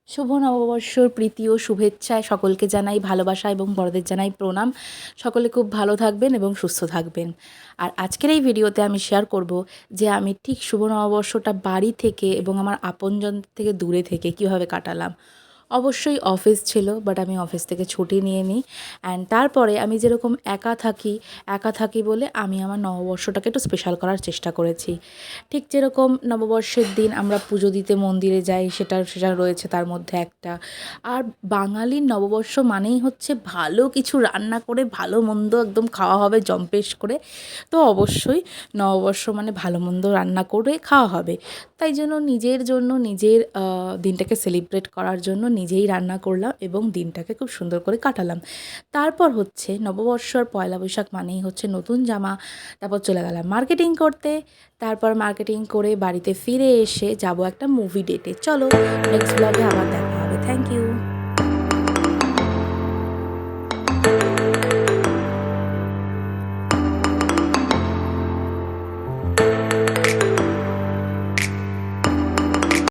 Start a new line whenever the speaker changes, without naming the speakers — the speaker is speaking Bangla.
শুভ নববর্ষর প্রীতি ও শুভেচ্ছায় সকলকে জানাই ভালোবাসা এবং বড়দের জানাই প্রণাম। সকলে খুব ভালো থাকবেন এবং সুস্থ থাকবেন। আর আজকের এই ভিডিওতে আমি শেয়ার করব যে আমি ঠিক শুভ নববর্ষটা বাড়ি থেকে এবং আমার আপনজন থেকে দূরে থেকে কীভাবে কাটালাম। অবশ্যই অফিস ছিল, বাট আমি অফিস থেকে ছুটি নিয়ে নিই। অ্যান্ড তারপরে আমি যেরকম একা থাকি বলে আমি আমার নববর্ষটাকে একটু স্পেশাল করার চেষ্টা করেছি। ঠিক যেরকম নববর্ষের দিন আমরা পুজো দিতে মন্দিরে যাই, সেটা রয়েছে তার মধ্যে একটা। আর বাঙালির নববর্ষ মানেই হচ্ছে ভালো কিছু রান্না করে ভালো মন্দ একদম খাওয়া হবে জম্পেশ করে। তো অবশ্যই নববর্ষ মানে ভালো মন্দ রান্না করে খাওয়া হবে। তাই জন্য নিজের দিনটাকে সেলিব্রেট করার জন্য নিজেই রান্না করলাম এবং দিনটাকে খুব সুন্দর করে কাটালাম। তারপর হচ্ছে নববর্ষ আর পয়লা বৈশাখ মানেই হচ্ছে নতুন জামা। তারপর চলে গেলাম মার্কেটিং করতে। তারপর মার্কেটিং করে বাড়িতে ফিরে এসে যাব একটা মুভি ডেটে। চলো নেক্সট ব্লগে আবার দেখা হবে। Thank you.